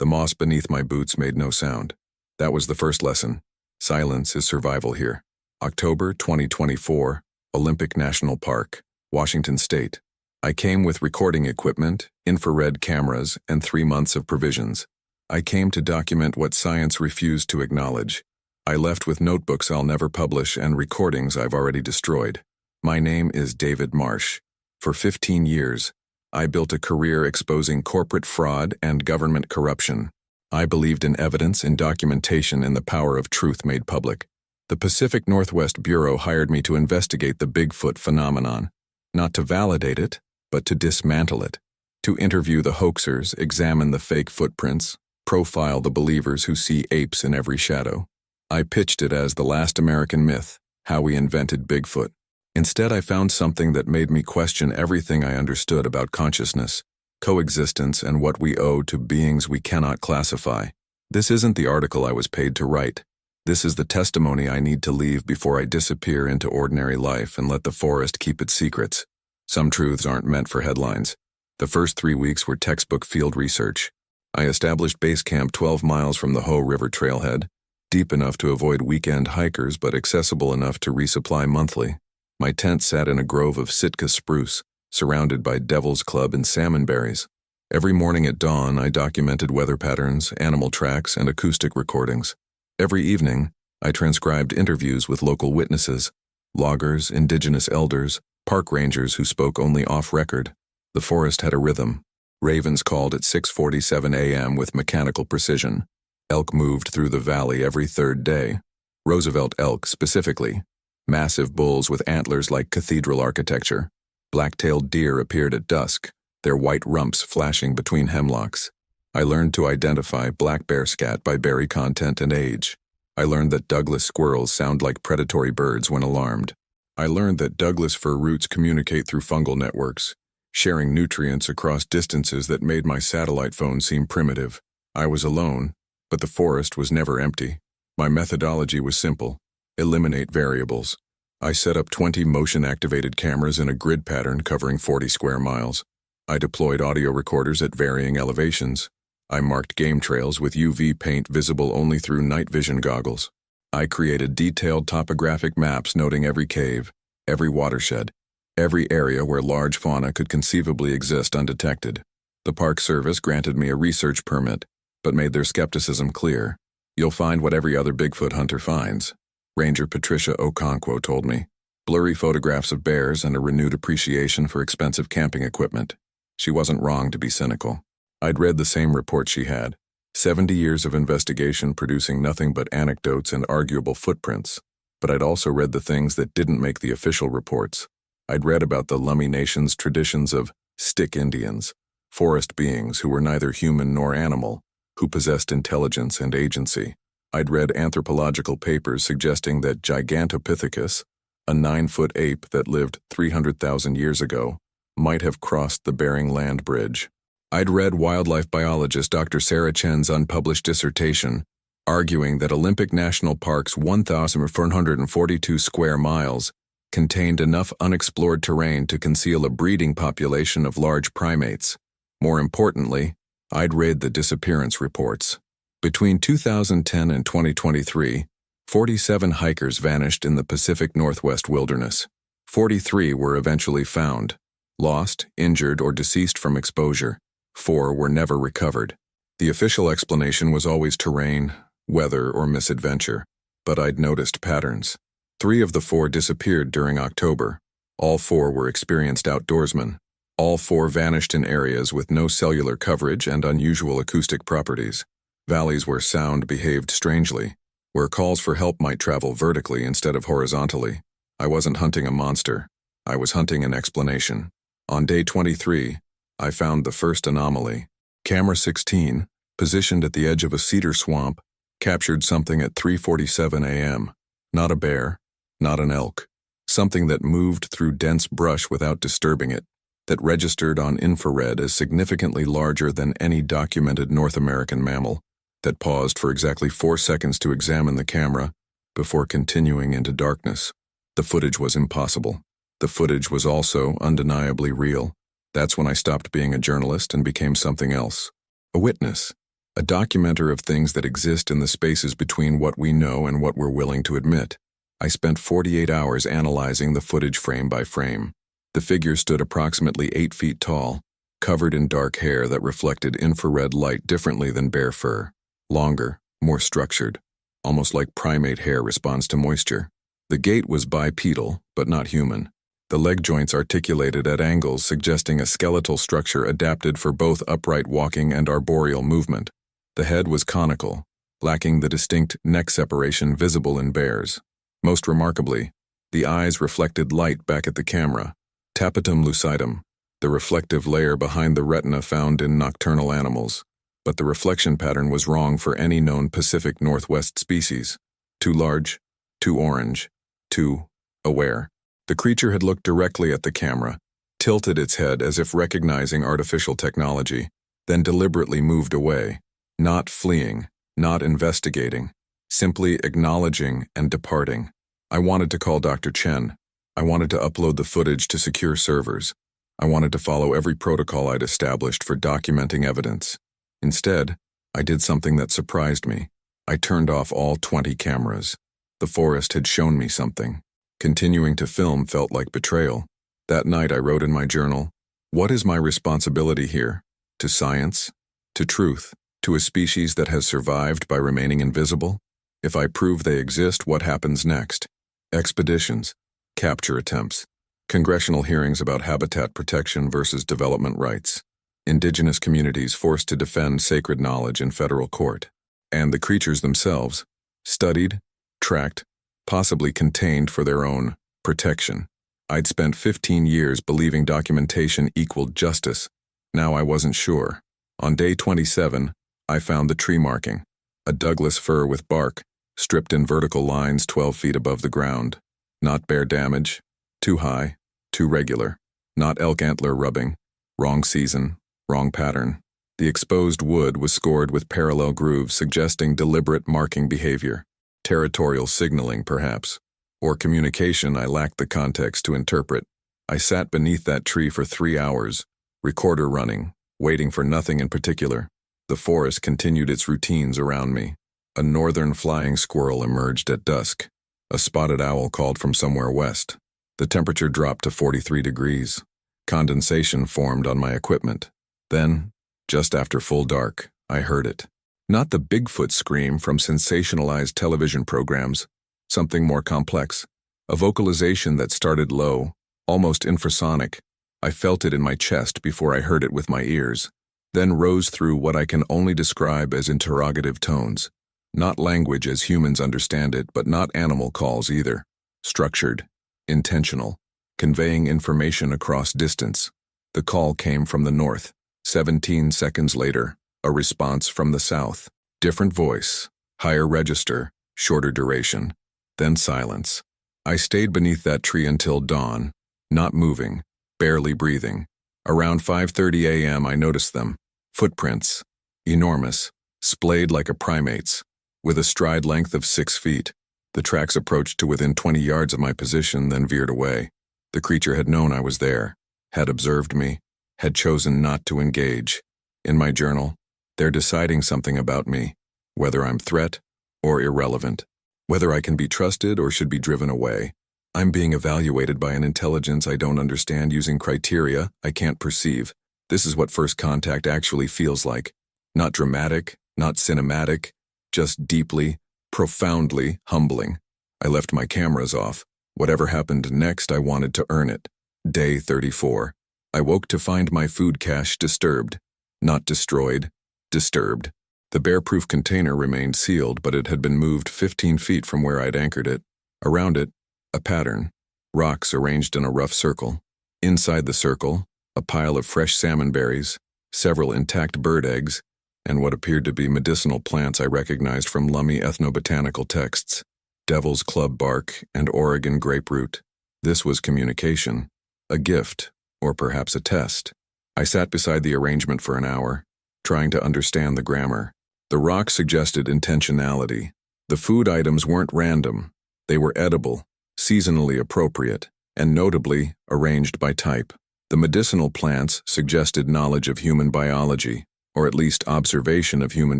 The moss beneath my boots made no sound. That was the first lesson. Silence is survival here. October 2024, Olympic National Park, Washington State. I came with recording equipment, infrared cameras, and 3 months of provisions. I came to document what science refused to acknowledge. I left with notebooks I'll never publish and recordings I've already destroyed. My name is David Marsh. For 15 years, I built a career exposing corporate fraud and government corruption. I believed in evidence, in documentation, in the power of truth made public. The Pacific Northwest Bureau hired me to investigate the Bigfoot phenomenon, not to validate it, but to dismantle it, to interview the hoaxers, examine the fake footprints, profile the believers who see apes in every shadow. I pitched it as the last American myth, how we invented Bigfoot. Instead, I found something that made me question everything I understood about consciousness, coexistence, and what we owe to beings we cannot classify. This isn't the article I was paid to write. This is the testimony I need to leave before I disappear into ordinary life and let the forest keep its secrets. Some truths aren't meant for headlines. The first 3 weeks were textbook field research. I established base camp 12 miles from the Hoh River trailhead, deep enough to avoid weekend hikers but accessible enough to resupply monthly. My tent sat in a grove of Sitka spruce, surrounded by Devil's Club and salmonberries. Every morning at dawn, I documented weather patterns, animal tracks, and acoustic recordings. Every evening, I transcribed interviews with local witnesses, loggers, indigenous elders, park rangers who spoke only off-record. The forest had a rhythm. Ravens called at 6:47 a.m. with mechanical precision. Elk moved through the valley every third day. Roosevelt elk, specifically. Massive bulls with antlers like cathedral architecture. Black-tailed deer appeared at dusk, their white rumps flashing between hemlocks. I learned to identify black bear scat by berry content and age. I learned that Douglas squirrels sound like predatory birds when alarmed. I learned that Douglas fir roots communicate through fungal networks, sharing nutrients across distances that made my satellite phone seem primitive. I was alone, but the forest was never empty. My methodology was simple. Eliminate variables. I set up 20 motion-activated cameras in a grid pattern covering 40 square miles. I deployed audio recorders at varying elevations. I marked game trails with UV paint visible only through night vision goggles. I created detailed topographic maps noting every cave, every watershed, every area where large fauna could conceivably exist undetected. The Park Service granted me a research permit, but made their skepticism clear. You'll find what every other Bigfoot hunter finds, Ranger Patricia Okonkwo told me. Blurry photographs of bears and a renewed appreciation for expensive camping equipment. She wasn't wrong to be cynical. I'd read the same report she had. 70 years of investigation producing nothing but anecdotes and arguable footprints. But I'd also read the things that didn't make the official reports. I'd read about the Lummi Nation's traditions of stick Indians, forest beings who were neither human nor animal, who possessed intelligence and agency. I'd read anthropological papers suggesting that Gigantopithecus, a 9-foot ape that lived 300,000 years ago, might have crossed the Bering Land Bridge. I'd read wildlife biologist Dr. Sarah Chen's unpublished dissertation, arguing that Olympic National Park's 1,442 square miles contained enough unexplored terrain to conceal a breeding population of large primates. More importantly, I'd read the disappearance reports. Between 2010 and 2023, 47 hikers vanished in the Pacific Northwest wilderness. 43 were eventually found, lost, injured, or deceased from exposure. 4 were never recovered. The official explanation was always terrain, weather, or misadventure, but I'd noticed patterns. 3 of the 4 disappeared during October. All 4 were experienced outdoorsmen. All 4 vanished in areas with no cellular coverage and unusual acoustic properties. Valleys where sound behaved strangely, where calls for help might travel vertically instead of horizontally. I wasn't hunting a monster. I was hunting an explanation. On day 23, I found the first anomaly. Camera 16, positioned at the edge of a cedar swamp, captured something at 3:47 a.m. Not a bear, not an elk. Something that moved through dense brush without disturbing it, that registered on infrared as significantly larger than any documented North American mammal, that paused for exactly 4 seconds to examine the camera before continuing into darkness. The footage was impossible. The footage was also undeniably real. That's when I stopped being a journalist and became something else. A witness. A documenter of things that exist in the spaces between what we know and what we're willing to admit. I spent 48 hours analyzing the footage frame by frame. The figure stood approximately 8 feet tall, covered in dark hair that reflected infrared light differently than bare fur. Longer, more structured, almost like primate hair responds to moisture. The gait was bipedal, but not human. The leg joints articulated at angles, suggesting a skeletal structure adapted for both upright walking and arboreal movement. The head was conical, lacking the distinct neck separation visible in bears. Most remarkably, the eyes reflected light back at the camera, tapetum lucidum, the reflective layer behind the retina found in nocturnal animals. But the reflection pattern was wrong for any known Pacific Northwest species. Too large, too orange, too aware. The creature had looked directly at the camera, tilted its head as if recognizing artificial technology, then deliberately moved away, not fleeing, not investigating, simply acknowledging and departing. I wanted to call Dr. Chen. I wanted to upload the footage to secure servers. I wanted to follow every protocol I'd established for documenting evidence. Instead, I did something that surprised me. I turned off all 20 cameras. The forest had shown me something. Continuing to film felt like betrayal. That night I wrote in my journal, "What is my responsibility here? To science? To truth? To a species that has survived by remaining invisible? If I prove they exist, what happens next? Expeditions, capture attempts, congressional hearings about habitat protection versus development rights, indigenous communities forced to defend sacred knowledge in federal court, and the creatures themselves, studied, tracked, possibly contained for their own protection. I'd spent 15 years believing documentation equaled justice. Now I wasn't sure. On day 27, I found the tree marking, a Douglas fir with bark, stripped in vertical lines 12 feet above the ground. Not bear damage, too high, too regular. Not elk antler rubbing, wrong season, wrong pattern. The exposed wood was scored with parallel grooves suggesting deliberate marking behavior. Territorial signaling, perhaps, or communication I lacked the context to interpret. I sat beneath that tree for 3 hours, recorder running, waiting for nothing in particular. The forest continued its routines around me. A northern flying squirrel emerged at dusk. A spotted owl called from somewhere west. The temperature dropped to 43 degrees. Condensation formed on my equipment. Then, just after full dark, I heard it. Not the Bigfoot scream from sensationalized television programs, something more complex. A vocalization that started low, almost infrasonic. I felt it in my chest before I heard it with my ears, then rose through what I can only describe as interrogative tones. Not language as humans understand it, but not animal calls either. Structured, intentional, conveying information across distance. The call came from the north. 17 seconds later, a response from the south. Different voice, higher register, shorter duration. Then silence. I stayed beneath that tree until dawn, not moving, barely breathing. Around 5:30 a.m. I noticed them. Footprints. Enormous, splayed like a primate's, with a stride length of 6 feet. The tracks approached to within 20 yards of my position, then veered away. The creature had known I was there, had observed me, had chosen not to engage. In my journal, they're deciding something about me, whether I'm threat or irrelevant, whether I can be trusted or should be driven away. I'm being evaluated by an intelligence I don't understand using criteria I can't perceive. This is what first contact actually feels like. Not dramatic, not cinematic, just deeply, profoundly humbling. I left my cameras off. Whatever happened next, I wanted to earn it. Day 34. I woke to find my food cache disturbed. Not destroyed, disturbed. The bear-proof container remained sealed, but it had been moved 15 feet from where I'd anchored it. Around it, a pattern. Rocks arranged in a rough circle. Inside the circle, a pile of fresh salmon berries, several intact bird eggs, and what appeared to be medicinal plants I recognized from Lummi ethnobotanical texts. Devil's club bark and Oregon grapefruit. This was communication. A gift, or perhaps a test. I sat beside the arrangement for an hour, trying to understand the grammar. The rock suggested intentionality. The food items weren't random. They were edible, seasonally appropriate, and notably arranged by type. The medicinal plants suggested knowledge of human biology. or at least observation of human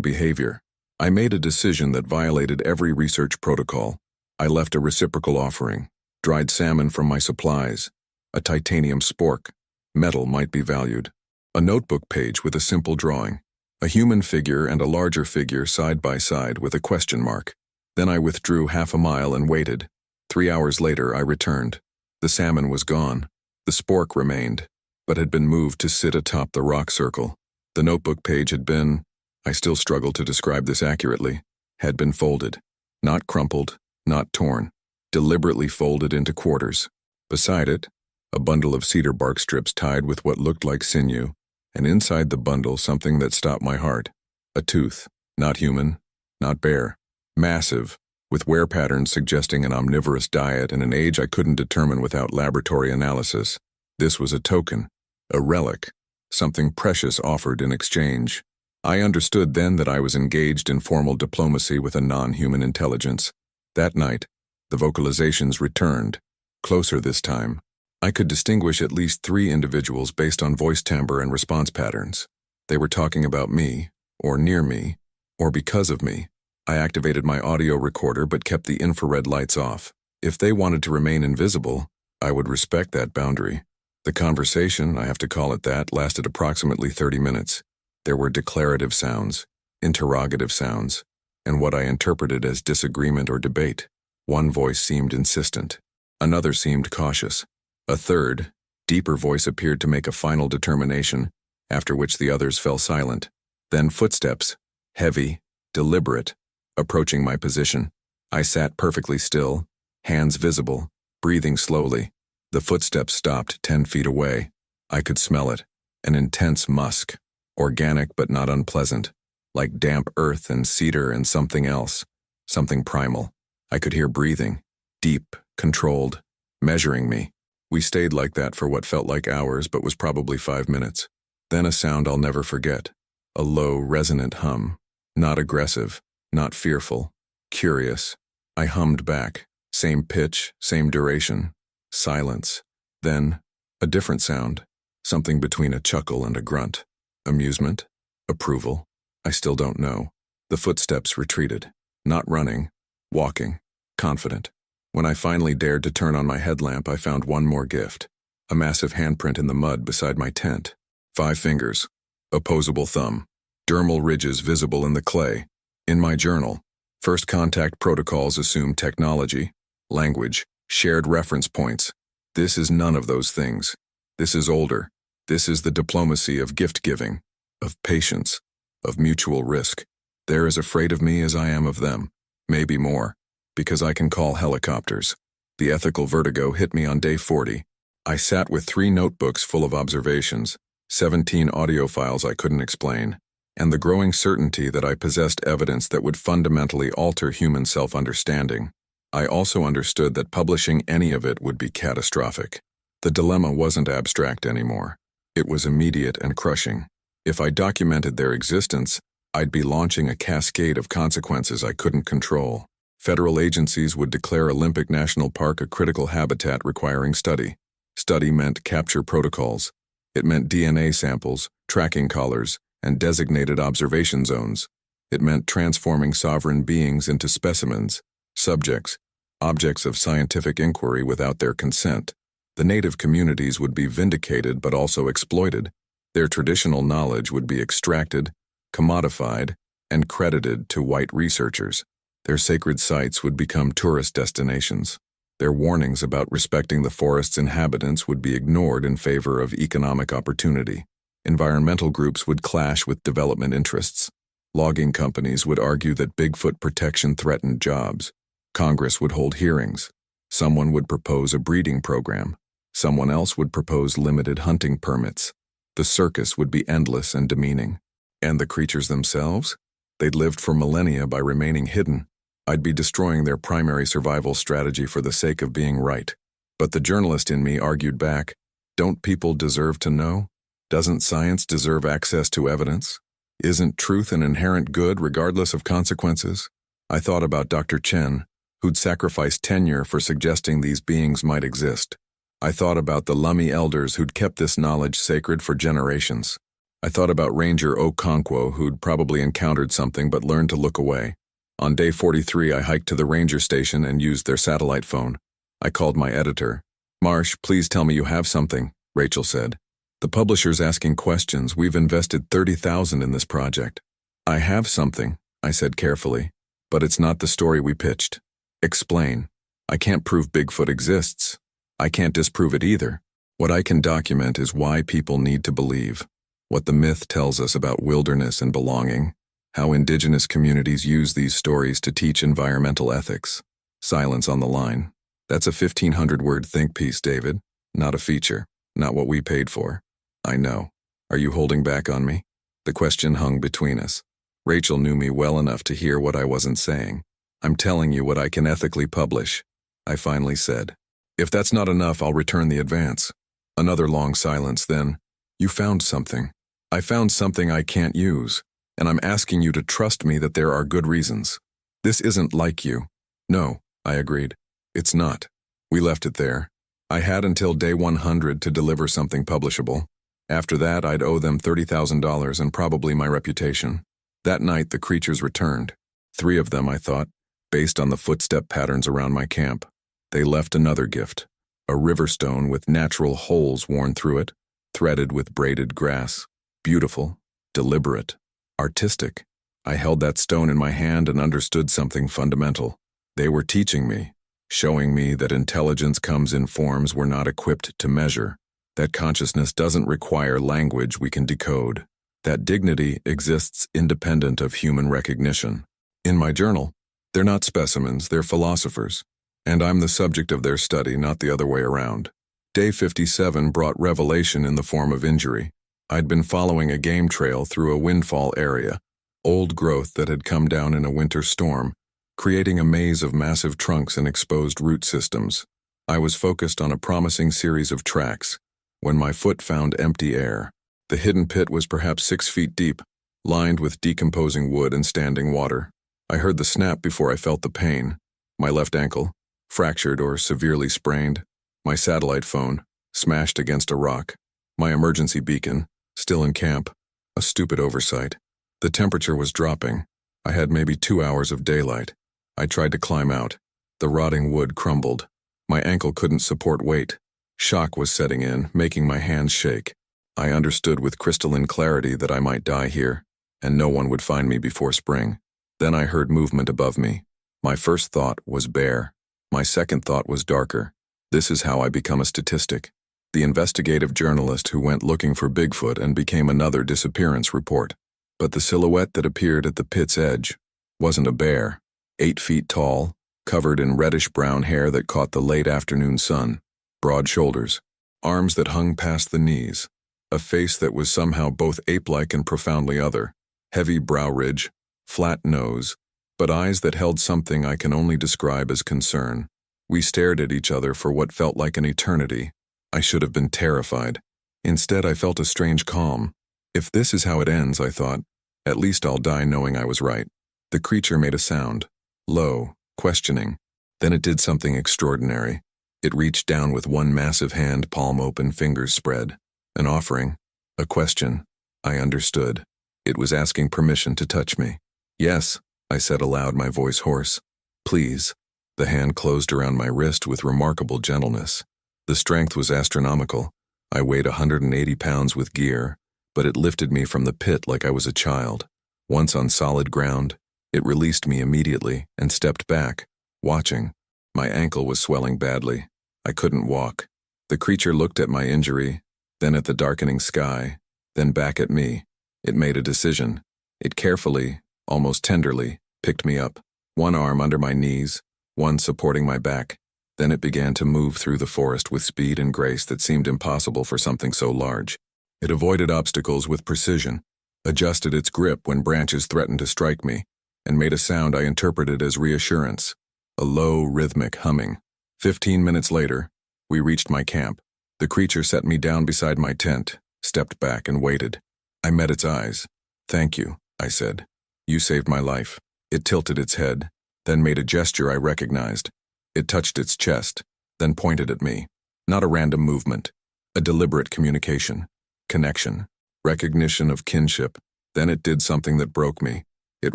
behavior. I made a decision that violated every research protocol. I left a reciprocal offering, dried salmon from my supplies, a titanium spork. Metal might be valued. A notebook page with a simple drawing, a human figure and a larger figure side by side with a question mark. Then I withdrew half a mile and waited. 3 hours later I returned. The salmon was gone. The spork remained, but had been moved to sit atop the rock circle. The notebook page had been, I still struggle to describe this accurately, had been folded. Not crumpled, not torn. Deliberately folded into quarters. Beside it, a bundle of cedar bark strips tied with what looked like sinew, and inside the bundle something that stopped my heart. A tooth, not human, not bear. Massive, with wear patterns suggesting an omnivorous diet and an age I couldn't determine without laboratory analysis. This was a token, a relic, something precious offered in exchange. I understood then that I was engaged in formal diplomacy with a non-human intelligence. That night, the vocalizations returned, closer this time. I could distinguish at least 3 individuals based on voice timbre and response patterns. They were talking about me, or near me, or because of me. I activated my audio recorder but kept the infrared lights off. If they wanted to remain invisible, I would respect that boundary. The conversation, I have to call it that, lasted approximately 30 minutes. There were declarative sounds, interrogative sounds, and what I interpreted as disagreement or debate. One voice seemed insistent. Another seemed cautious. A third, deeper voice appeared to make a final determination, after which the others fell silent. Then footsteps, heavy, deliberate, approaching my position. I sat perfectly still, hands visible, breathing slowly. The footsteps stopped 10 feet away. I could smell it, an intense musk, organic but not unpleasant, like damp earth and cedar and something else, something primal. I could hear breathing, deep, controlled, measuring me. We stayed like that for what felt like hours but was probably 5 minutes. Then a sound I'll never forget, a low, resonant hum, not aggressive, not fearful, curious. I hummed back, same pitch, same duration, silence. Then, a different sound, something between a chuckle and a grunt. Amusement? Approval? I still don't know. The footsteps retreated, not running, walking, confident. When I finally dared to turn on my headlamp, I found one more gift, a massive handprint in the mud beside my tent. 5 fingers, opposable thumb, dermal ridges visible in the clay. In my journal, first contact protocols assume technology, language, shared reference points. This is none of those things. This is older. This is the diplomacy of gift-giving, of patience, of mutual risk. They're as afraid of me as I am of them, maybe more, because I can call helicopters. The ethical vertigo hit me on day 40. I sat with 3 notebooks full of observations, 17 audio files I couldn't explain, and the growing certainty that I possessed evidence that would fundamentally alter human self-understanding. I also understood that publishing any of it would be catastrophic. The dilemma wasn't abstract anymore. It was immediate and crushing. If I documented their existence, I'd be launching a cascade of consequences I couldn't control. Federal agencies would declare Olympic National Park a critical habitat requiring study. Study meant capture protocols. It meant DNA samples, tracking collars, and designated observation zones. It meant transforming sovereign beings into specimens, subjects, objects of scientific inquiry without their consent. The native communities would be vindicated but also exploited. Their traditional knowledge would be extracted, commodified, and credited to white researchers. Their sacred sites would become tourist destinations. Their warnings about respecting the forest's inhabitants would be ignored in favor of economic opportunity. Environmental groups would clash with development interests. Logging companies would argue that Bigfoot protection threatened jobs. Congress would hold hearings. Someone would propose a breeding program. Someone else would propose limited hunting permits. The circus would be endless and demeaning. And the creatures themselves? They'd lived for millennia by remaining hidden. I'd be destroying their primary survival strategy for the sake of being right. But the journalist in me argued back, don't people deserve to know? Doesn't science deserve access to evidence? Isn't truth an inherent good regardless of consequences? I thought about Dr. Chen, who'd sacrificed tenure for suggesting these beings might exist. I thought about the Lummi elders who'd kept this knowledge sacred for generations. I thought about Ranger Okonkwo, who'd probably encountered something but learned to look away. On day 43, I hiked to the ranger station and used their satellite phone. I called my editor. "Marsh, please tell me you have something," Rachel said. "The publisher's asking questions. We've invested $30,000 in this project." "I have something," I said carefully, "but it's not the story we pitched." "Explain." "I can't prove Bigfoot exists. I can't disprove it either. What I can document is why people need to believe, what the myth tells us about wilderness and belonging, how indigenous communities use these stories to teach environmental ethics." Silence on the line. "That's a 1,500-word think piece, David. Not a feature. Not what we paid for." "I know. Are you holding back on me?" The question hung between us. Rachel knew me well enough to hear what I wasn't saying. "I'm telling you what I can ethically publish," I finally said. "If that's not enough, I'll return the advance." Another long silence, then, "You found something. I found something I can't use, and I'm asking you to trust me that there are good reasons. This isn't like you." "No," I agreed. "It's not." We left it there. I had until day 100 to deliver something publishable. After that, I'd owe them $30,000 and probably my reputation. That night, the creatures returned. 3 of them, I thought, based on the footstep patterns around my camp. They left another gift, a river stone with natural holes worn through it, threaded with braided grass. Beautiful, deliberate, artistic. I held that stone in my hand and understood something fundamental. They were teaching me, showing me that intelligence comes in forms we're not equipped to measure, that consciousness doesn't require language we can decode, that dignity exists independent of human recognition. In my journal, they're not specimens, they're philosophers, and I'm the subject of their study, not the other way around. Day 57 brought revelation in the form of injury. I'd been following a game trail through a windfall area, old growth that had come down in a winter storm, creating a maze of massive trunks and exposed root systems. I was focused on a promising series of tracks when my foot found empty air. The hidden pit was perhaps 6 feet deep, lined with decomposing wood and standing water. I heard the snap before I felt the pain. My left ankle, fractured or severely sprained. My satellite phone, smashed against a rock. My emergency beacon, still in camp. A stupid oversight. The temperature was dropping. I had maybe 2 hours of daylight. I tried to climb out. The rotting wood crumbled. My ankle couldn't support weight. Shock was setting in, making my hands shake. I understood with crystalline clarity that I might die here, and no one would find me before spring. Then I heard movement above me. My first thought was bear. My second thought was darker. This is how I become a statistic. The investigative journalist who went looking for Bigfoot and became another disappearance report. But the silhouette that appeared at the pit's edge wasn't a bear. 8 feet tall, covered in reddish-brown hair that caught the late afternoon sun. Broad shoulders, arms that hung past the knees. A face that was somehow both ape-like and profoundly other. Heavy brow ridge, flat nose, but eyes that held something I can only describe as concern. We stared at each other for what felt like an eternity. I should have been terrified. Instead, I felt a strange calm. If this is how it ends, I thought, at least I'll die knowing I was right. The creature made a sound, low, questioning. Then it did something extraordinary. It reached down with one massive hand, palm open, fingers spread. An offering, a question. I understood. It was asking permission to touch me. "Yes," I said aloud, my voice hoarse. "Please." The hand closed around my wrist with remarkable gentleness. The strength was astronomical. I weighed 180 pounds with gear, but it lifted me from the pit like I was a child. Once on solid ground, it released me immediately and stepped back, watching. My ankle was swelling badly. I couldn't walk. The creature looked at my injury, then at the darkening sky, then back at me. It made a decision. It carefully, almost tenderly, picked me up, one arm under my knees, one supporting my back. Then it began to move through the forest with speed and grace that seemed impossible for something so large. It avoided obstacles with precision, adjusted its grip when branches threatened to strike me, and made a sound I interpreted as reassurance, a low, rhythmic humming. 15 minutes later, we reached my camp. The creature set me down beside my tent, stepped back and waited. I met its eyes. "Thank you," I said. "You saved my life." It tilted its head, then made a gesture I recognized. It touched its chest, then pointed at me. Not a random movement, a deliberate communication. Connection. recognition of kinship. Then it did something that broke me. It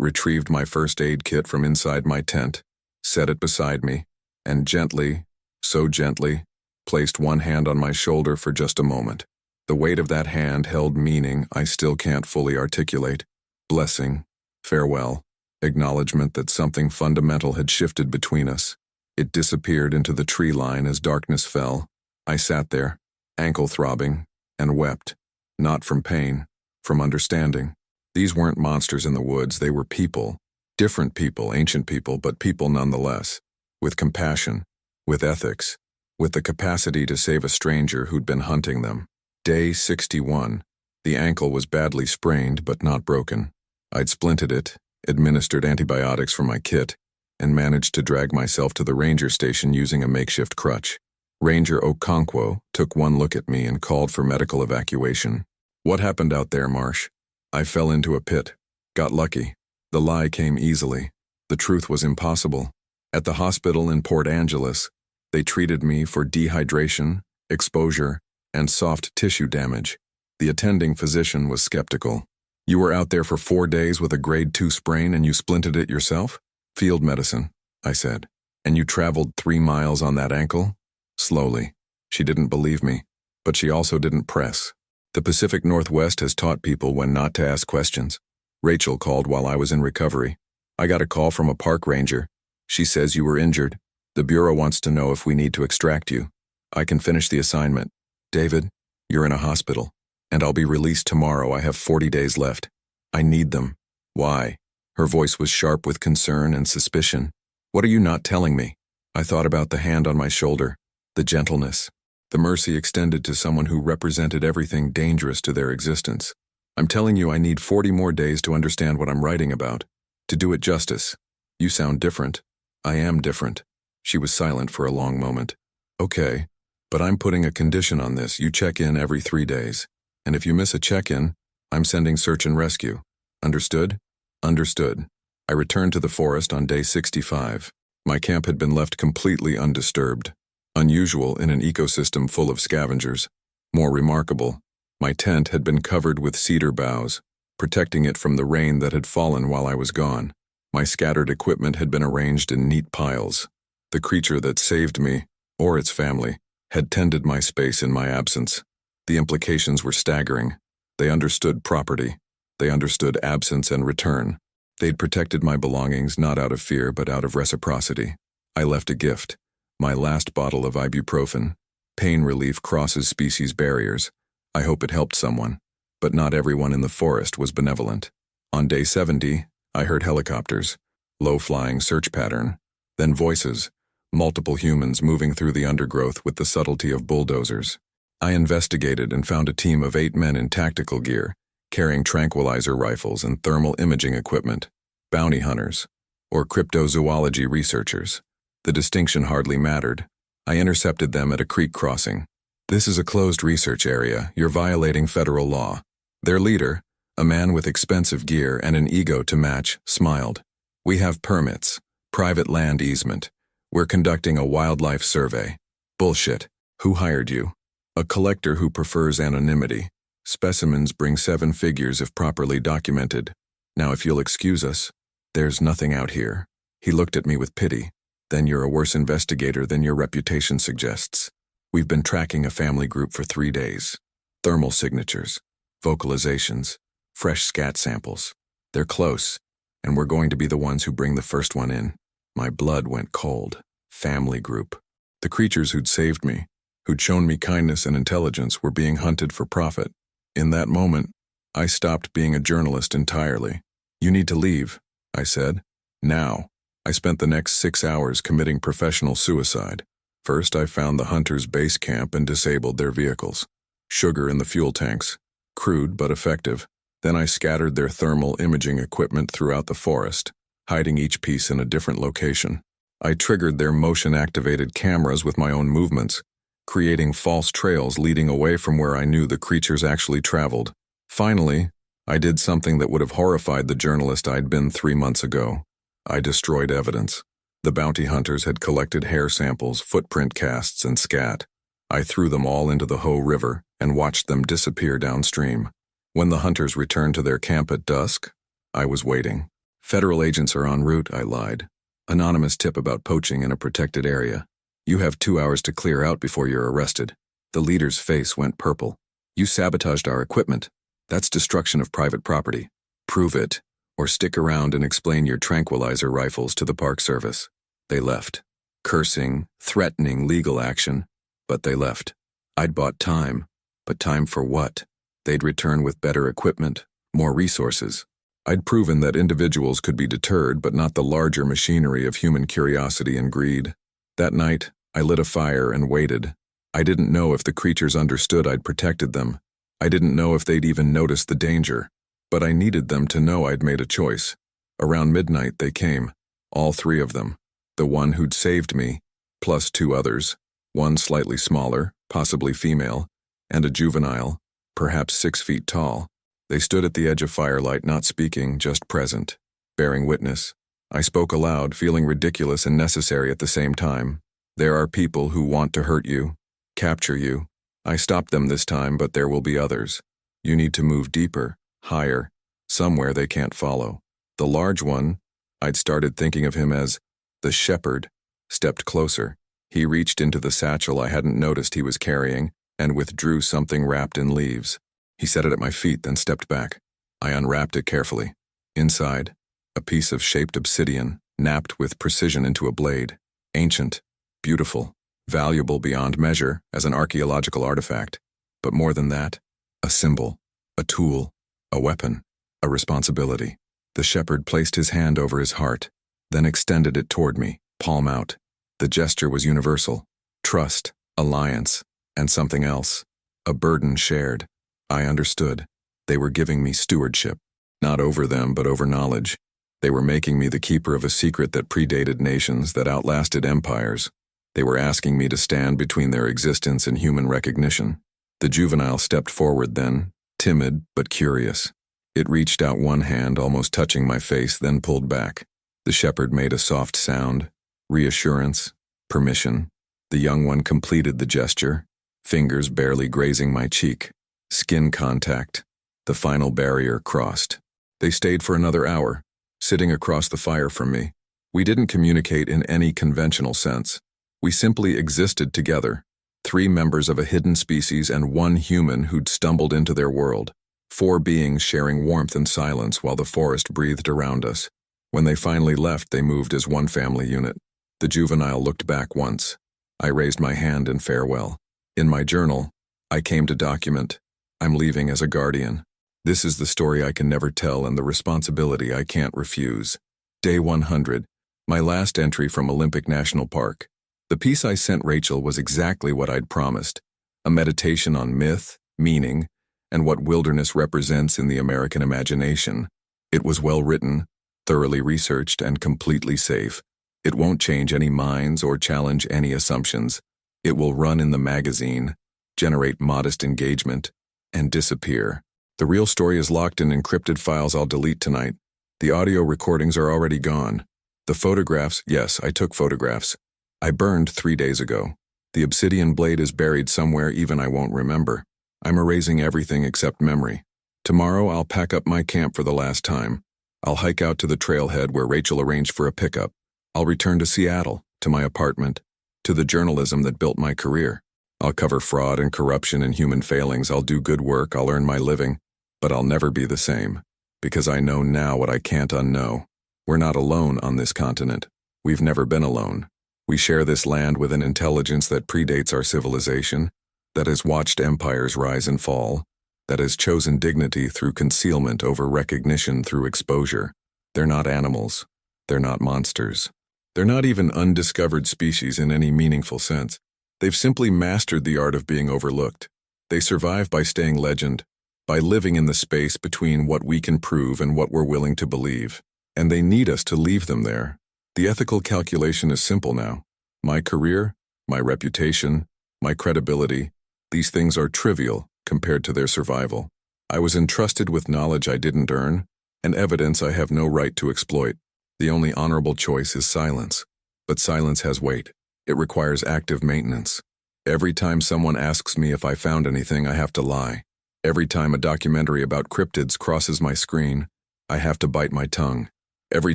retrieved my first aid kit from inside my tent, set it beside me, and gently, so gently, placed one hand on my shoulder for just a moment. The weight of that hand held meaning I still can't fully articulate. Blessing, farewell, acknowledgement that something fundamental had shifted between us. It disappeared into the tree line as darkness fell. I sat there, ankle throbbing, and wept. Not from pain, from understanding. These weren't monsters in the woods, they were people. Different people, ancient people, but people nonetheless. With compassion, with ethics, with the capacity to save a stranger who'd been hunting them. Day 61. The ankle was badly sprained, but not broken. I'd splinted it, administered antibiotics from my kit, and managed to drag myself to the ranger station using a makeshift crutch. Ranger Okonkwo took one look at me and called for medical evacuation. What happened out there, Marsh? I fell into a pit. Got lucky. The lie came easily. The truth was impossible. At the hospital in Port Angeles, they treated me for dehydration, exposure, and soft tissue damage. The attending physician was skeptical. You were out there for 4 days with a grade 2 sprain and you splinted it yourself? Field medicine, I said. And you traveled 3 miles on that ankle? Slowly. She didn't believe me, but she also didn't press. The Pacific Northwest has taught people when not to ask questions. Rachel called while I was in recovery. I got a call from a park ranger. She says you were injured. The Bureau wants to know if we need to extract you. I can finish the assignment. David, you're in a hospital, and I'll be released tomorrow. I have 40 days left. I need them. Why? Her voice was sharp with concern and suspicion. What are you not telling me? I thought about the hand on my shoulder, the gentleness, the mercy extended to someone who represented everything dangerous to their existence. I'm telling you I need 40 more days to understand what I'm writing about, to do it justice. You sound different. I am different. She was silent for a long moment. Okay, but I'm putting a condition on this. You check in every 3 days. And if you miss a check-in, I'm sending search and rescue. Understood? Understood. I returned to the forest on day 65. My camp had been left completely undisturbed. Unusual in an ecosystem full of scavengers. More remarkable, my tent had been covered with cedar boughs, protecting it from the rain that had fallen while I was gone. My scattered equipment had been arranged in neat piles. The creature that saved me, or its family, had tended my space in my absence. The implications were staggering. They understood property. They understood absence and return. They'd protected my belongings not out of fear but out of reciprocity. I left a gift. My last bottle of ibuprofen. Pain relief crosses species barriers. I hope it helped someone. But not everyone in the forest was benevolent. On day 70, I heard helicopters, low-flying search pattern, then voices, multiple humans moving through the undergrowth with the subtlety of bulldozers. I investigated and found a team of 8 men in tactical gear, carrying tranquilizer rifles and thermal imaging equipment, bounty hunters, or cryptozoology researchers. The distinction hardly mattered. I intercepted them at a creek crossing. This is a closed research area. You're violating federal law. Their leader, a man with expensive gear and an ego to match, smiled. We have permits, private land easement. We're conducting a wildlife survey. Bullshit. Who hired you? A collector who prefers anonymity. Specimens bring 7 figures if properly documented. Now if you'll excuse us, there's nothing out here. He looked at me with pity. Then you're a worse investigator than your reputation suggests. We've been tracking a family group for 3 days. Thermal signatures, vocalizations, fresh scat samples. They're close, and we're going to be the ones who bring the first one in. My blood went cold. Family group. The creatures who'd saved me, who'd shown me kindness and intelligence, were being hunted for profit. In that moment, I stopped being a journalist entirely. You need to leave, I said. Now. I spent the next 6 hours committing professional suicide. First, I found the hunters' base camp and disabled their vehicles. Sugar in the fuel tanks. Crude but effective. Then I scattered their thermal imaging equipment throughout the forest, hiding each piece in a different location. I triggered their motion-activated cameras with my own movements, creating false trails leading away from where I knew the creatures actually traveled. Finally, I did something that would have horrified the journalist I'd been 3 months ago. I destroyed evidence. The bounty hunters had collected hair samples, footprint casts, and scat. I threw them all into the Ho River and watched them disappear downstream. When the hunters returned to their camp at dusk, I was waiting. Federal agents are en route, I lied. Anonymous tip about poaching in a protected area. You have 2 hours to clear out before you're arrested. The leader's face went purple. You sabotaged our equipment. That's destruction of private property. Prove it, or stick around and explain your tranquilizer rifles to the Park Service. They left. Cursing, threatening legal action, but they left. I'd bought time, but time for what? They'd return with better equipment, more resources. I'd proven that individuals could be deterred, but not the larger machinery of human curiosity and greed. That night, I lit a fire and waited. I didn't know if the creatures understood I'd protected them. I didn't know if they'd even noticed the danger. But I needed them to know I'd made a choice. Around midnight they came, all 3 of them. The one who'd saved me, plus 2 others, one slightly smaller, possibly female, and a juvenile, perhaps 6 feet tall. They stood at the edge of firelight, not speaking, just present, bearing witness. I spoke aloud, feeling ridiculous and necessary at the same time. There are people who want to hurt you, capture you. I stopped them this time, but there will be others. You need to move deeper, higher, somewhere they can't follow. The large one, I'd started thinking of him as the shepherd, stepped closer. He reached into the satchel I hadn't noticed he was carrying and withdrew something wrapped in leaves. He set it at my feet, then stepped back. I unwrapped it carefully. Inside, a piece of shaped obsidian, napped with precision into a blade. Ancient, beautiful, valuable beyond measure as an archaeological artifact. But more than that, a symbol, a tool, a weapon, a responsibility. The shepherd placed his hand over his heart, then extended it toward me, palm out. The gesture was universal. Trust, alliance, and something else. A burden shared. I understood. They were giving me stewardship. Not over them, but over knowledge. They were making me the keeper of a secret that predated nations, that outlasted empires. They were asking me to stand between their existence and human recognition. The juvenile stepped forward then, timid but curious. It reached out one hand, almost touching my face, then pulled back. The shepherd made a soft sound. Reassurance. Permission. The young one completed the gesture, fingers barely grazing my cheek. Skin contact. The final barrier crossed. They stayed for another hour, sitting across the fire from me. We didn't communicate in any conventional sense. We simply existed together, 3 members of a hidden species and 1 human who'd stumbled into their world. 4 beings sharing warmth and silence while the forest breathed around us. When they finally left, they moved as 1 family unit. The juvenile looked back once. I raised my hand in farewell. In my journal, I came to document, I'm leaving as a guardian. This is the story I can never tell and the responsibility I can't refuse. Day 100, my last entry from Olympic National Park. The piece I sent Rachel was exactly what I'd promised, a meditation on myth, meaning, and what wilderness represents in the American imagination. It was well written, thoroughly researched, and completely safe. It won't change any minds or challenge any assumptions. It will run in the magazine, generate modest engagement, and disappear. The real story is locked in encrypted files I'll delete tonight. The audio recordings are already gone. The photographs, yes, I took photographs. I burned 3 days ago. The obsidian blade is buried somewhere even I won't remember. I'm erasing everything except memory. Tomorrow I'll pack up my camp for the last time. I'll hike out to the trailhead where Rachel arranged for a pickup. I'll return to Seattle, to my apartment, to the journalism that built my career. I'll cover fraud and corruption and human failings. I'll do good work. I'll earn my living. But I'll never be the same. Because I know now what I can't unknow. We're not alone on this continent. We've never been alone. We share this land with an intelligence that predates our civilization, that has watched empires rise and fall, that has chosen dignity through concealment over recognition through exposure. They're not animals. They're not monsters. They're not even undiscovered species in any meaningful sense. They've simply mastered the art of being overlooked. They survive by staying legend, by living in the space between what we can prove and what we're willing to believe. And they need us to leave them there. The ethical calculation is simple now. My career, my reputation, my credibility, these things are trivial compared to their survival. I was entrusted with knowledge I didn't earn, and evidence I have no right to exploit. The only honorable choice is silence. But silence has weight. It requires active maintenance. Every time someone asks me if I found anything, I have to lie. Every time a documentary about cryptids crosses my screen, I have to bite my tongue. Every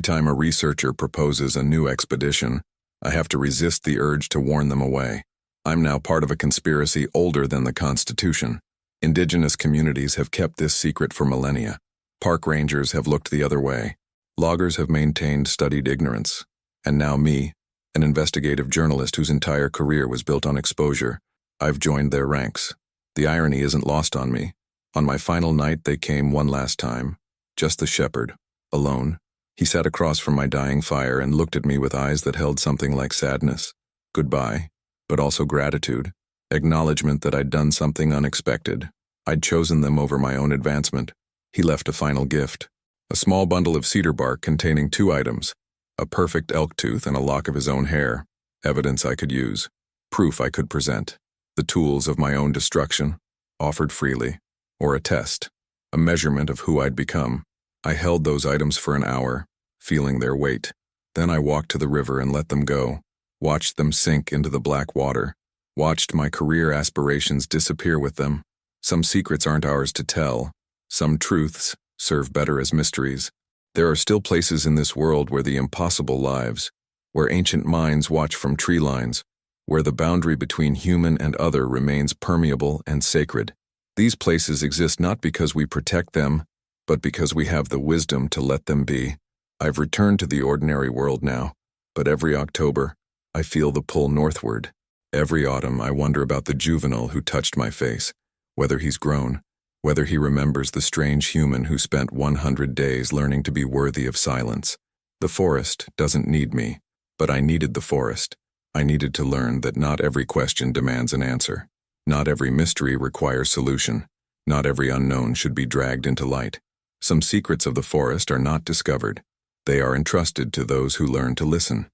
time a researcher proposes a new expedition, I have to resist the urge to warn them away. I'm now part of a conspiracy older than the Constitution. Indigenous communities have kept this secret for millennia. Park rangers have looked the other way. Loggers have maintained studied ignorance. And now me, an investigative journalist whose entire career was built on exposure, I've joined their ranks. The irony isn't lost on me. On my final night, they came one last time. Just the shepherd, alone. He sat across from my dying fire and looked at me with eyes that held something like sadness, goodbye, but also gratitude, acknowledgement that I'd done something unexpected. I'd chosen them over my own advancement. He left a final gift, a small bundle of cedar bark containing 2 items, a perfect elk tooth and a lock of his own hair, evidence I could use, proof I could present, the tools of my own destruction, offered freely, or a test, a measurement of who I'd become. I held those items for an hour, feeling their weight. Then I walked to the river and let them go, watched them sink into the black water, watched my career aspirations disappear with them. Some secrets aren't ours to tell. Some truths serve better as mysteries. There are still places in this world where the impossible lives, where ancient minds watch from tree lines, where the boundary between human and other remains permeable and sacred. These places exist not because we protect them, but because we have the wisdom to let them be. I've returned to the ordinary world now, but every October, I feel the pull northward. Every autumn, I wonder about the juvenile who touched my face, whether he's grown, whether he remembers the strange human who spent 100 days learning to be worthy of silence. The forest doesn't need me, but I needed the forest. I needed to learn that not every question demands an answer. Not every mystery requires solution. Not every unknown should be dragged into light. Some secrets of the forest are not discovered. They are entrusted to those who learn to listen.